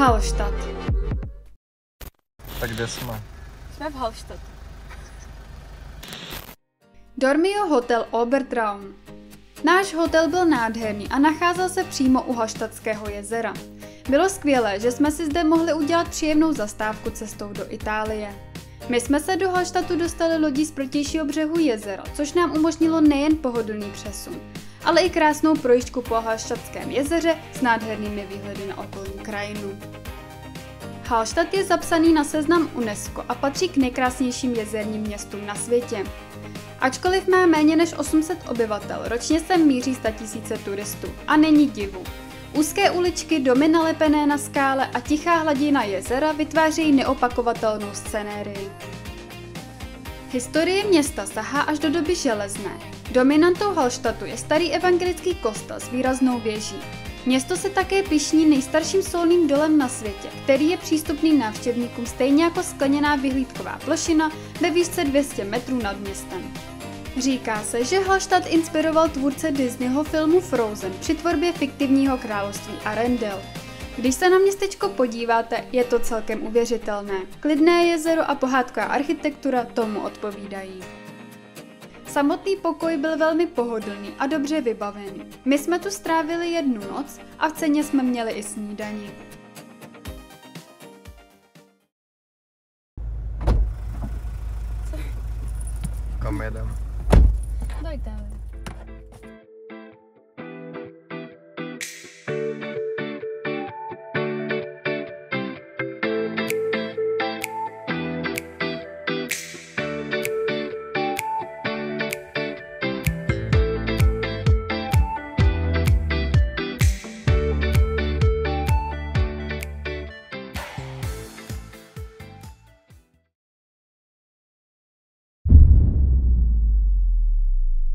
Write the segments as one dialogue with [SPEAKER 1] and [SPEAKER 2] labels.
[SPEAKER 1] Hallstatt.
[SPEAKER 2] Tak kde jsme?
[SPEAKER 1] Jsme v Hallstattu. Dormio hotel Obertraum. Náš hotel byl nádherný a nacházel se přímo u Hallstattského jezera. Bylo skvělé, že jsme si zde mohli udělat příjemnou zastávku cestou do Itálie. My jsme se do Hallstattu dostali lodí z protějšího břehu jezera, což nám umožnilo nejen pohodlný přesun, ale i krásnou projížďku po Hallstattském jezeře s nádhernými výhledy na okolní krajinu. Hallstatt je zapsaný na seznam UNESCO a patří k nejkrásnějším jezerním městům na světě. Ačkoliv má méně než 800 obyvatel, ročně sem míří 100 000 turistů. A není divu. Úzké uličky, domy nalepené na skále a tichá hladina jezera vytvářejí neopakovatelnou scenérii. Historie města sahá až do doby železné. Dominantou Hallstattu je starý evangelický kostel s výraznou věží. Město se také pyšní nejstarším solným dolem na světě, který je přístupný návštěvníkům stejně jako skleněná vyhlídková plošina ve výšce 200 metrů nad městem. Říká se, že Hallstatt inspiroval tvůrce Disneyho filmu Frozen při tvorbě fiktivního království Arendelle. Když se na městečko podíváte, je to celkem uvěřitelné. Klidné jezero a pohádková architektura tomu odpovídají. Samotný pokoj byl velmi pohodlný a dobře vybavený. My jsme tu strávili 1 noc a v ceně jsme měli i snídani.
[SPEAKER 2] Kam jedem?
[SPEAKER 1] Do Itálie.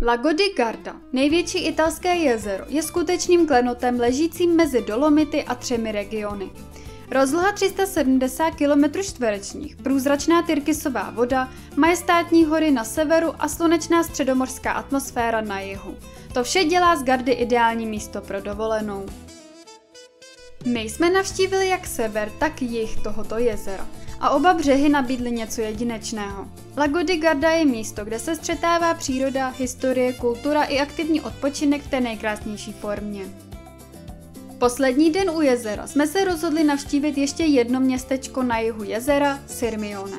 [SPEAKER 1] Lago di Garda, největší italské jezero, je skutečným klenotem ležícím mezi Dolomity a 3 regiony. Rozloha 370 km², průzračná tyrkysová voda, majestátní hory na severu a slunečná středomořská atmosféra na jihu. To vše dělá z Gardy ideální místo pro dovolenou. My jsme navštívili jak sever, tak jih tohoto jezera a oba břehy nabídly něco jedinečného. Lago di Garda je místo, kde se střetává příroda, historie, kultura i aktivní odpočinek v té nejkrásnější formě. Poslední den u jezera jsme se rozhodli navštívit ještě jedno městečko na jihu jezera, Sirmione.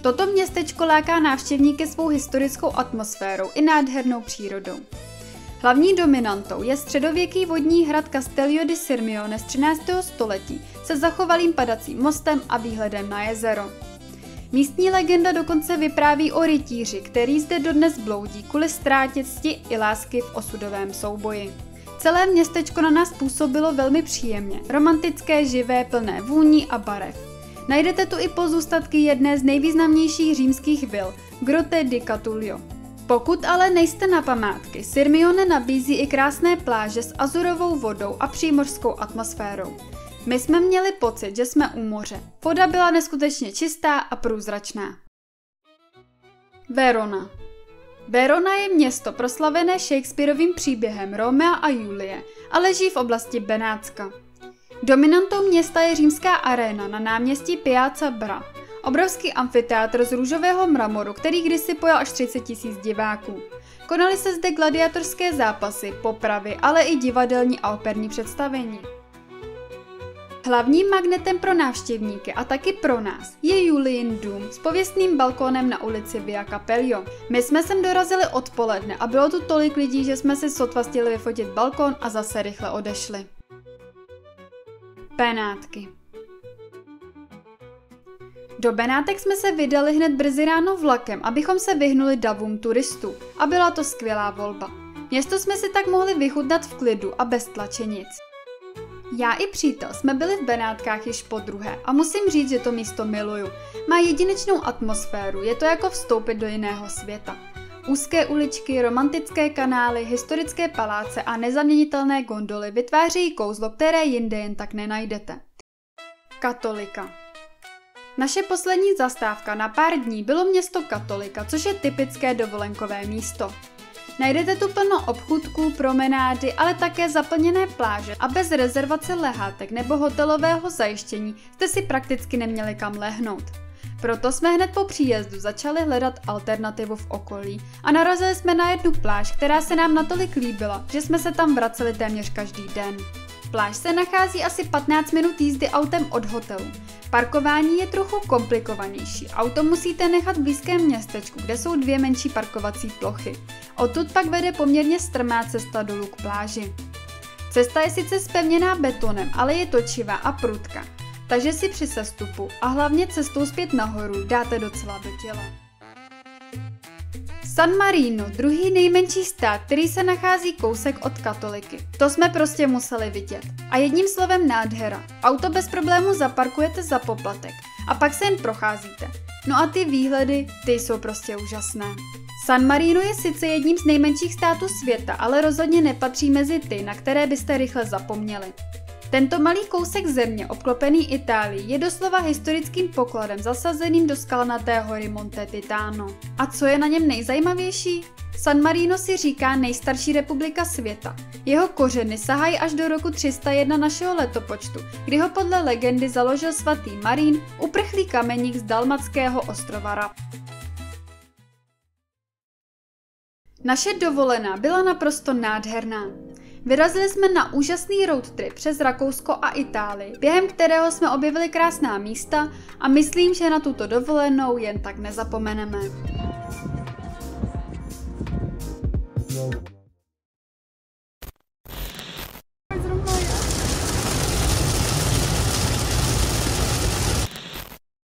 [SPEAKER 1] Toto městečko láká návštěvníky svou historickou atmosférou i nádhernou přírodou. Hlavní dominantou je středověký vodní hrad Castello di Sirmione z 13. století se zachovalým padacím mostem a výhledem na jezero. Místní legenda dokonce vypráví o rytíři, který zde dodnes bloudí kvůli ztrátě cti i lásky v osudovém souboji. Celé městečko na nás působilo velmi příjemně, romantické, živé, plné vůní a barev. Najdete tu i pozůstatky jedné z nejvýznamnějších římských vil, Grotte di Catuleo. Pokud ale nejste na památky, Sirmione nabízí i krásné pláže s azurovou vodou a přímořskou atmosférou. My jsme měli pocit, že jsme u moře. Voda byla neskutečně čistá a průzračná. Verona. Verona je město proslavené Shakespearovým příběhem Romea a Julie a leží v oblasti Benátska. Dominantou města je římská aréna na náměstí Piazza Bra, obrovský amfiteátr z růžového mramoru, který kdysi pojal až 30 000 diváků. Konaly se zde gladiatorské zápasy, popravy, ale i divadelní a operní představení. Hlavním magnetem pro návštěvníky a taky pro nás je Julien dům s pověstným balkónem na ulici Via Capelio. My jsme sem dorazili odpoledne a bylo tu tolik lidí, že jsme si sotva stihli vyfotit balkón a zase rychle odešli. Benátky. Do Benátek jsme se vydali hned brzy ráno vlakem, abychom se vyhnuli davům turistů a byla to skvělá volba. Město jsme si tak mohli vychutnat v klidu a bez tlačenic. Já i přítel jsme byli v Benátkách již podruhé a musím říct, že to místo miluju. Má jedinečnou atmosféru, je to jako vstoupit do jiného světa. Úzké uličky, romantické kanály, historické paláce a nezaměnitelné gondoly vytvářejí kouzlo, které jinde jen tak nenajdete. Katolika. Naše poslední zastávka na pár dní bylo město Katolika, což je typické dovolenkové místo. Najdete tu plno obchůdků, promenády, ale také zaplněné pláže a bez rezervace lehátek nebo hotelového zajištění jste si prakticky neměli kam lehnout. Proto jsme hned po příjezdu začali hledat alternativu v okolí a narazili jsme na jednu pláž, která se nám natolik líbila, že jsme se tam vraceli téměř každý den. Pláž se nachází asi 15 minut jízdy autem od hotelu. Parkování je trochu komplikovanější. Auto musíte nechat v blízkém městečku, kde jsou 2 menší parkovací plochy. Odtud pak vede poměrně strmá cesta dolů k pláži. Cesta je sice zpevněná betonem, ale je točivá a prudká, takže si při sestupu a hlavně cestou zpět nahoru dáte docela do těla. San Marino, druhý nejmenší stát, který se nachází kousek od Katoliky. To jsme prostě museli vidět. A jedním slovem nádhera. Auto bez problému zaparkujete za poplatek a pak se jen procházíte. No a ty výhledy, ty jsou prostě úžasné. San Marino je sice jedním z nejmenších států světa, ale rozhodně nepatří mezi ty, na které byste rychle zapomněli. Tento malý kousek země, obklopený Itálií, je doslova historickým pokladem zasazeným do skalnaté hory Monte Titano. A co je na něm nejzajímavější? San Marino si říká nejstarší republika světa. Jeho kořeny sahají až do roku 301 našeho letopočtu, kdy ho podle legendy založil svatý Marín, uprchlý kameník z dalmatského ostrova Rab. Naše dovolená byla naprosto nádherná. Vyrazili jsme na úžasný road trip přes Rakousko a Itálii, během kterého jsme objevili krásná místa a myslím, že na tuto dovolenou jen tak nezapomeneme.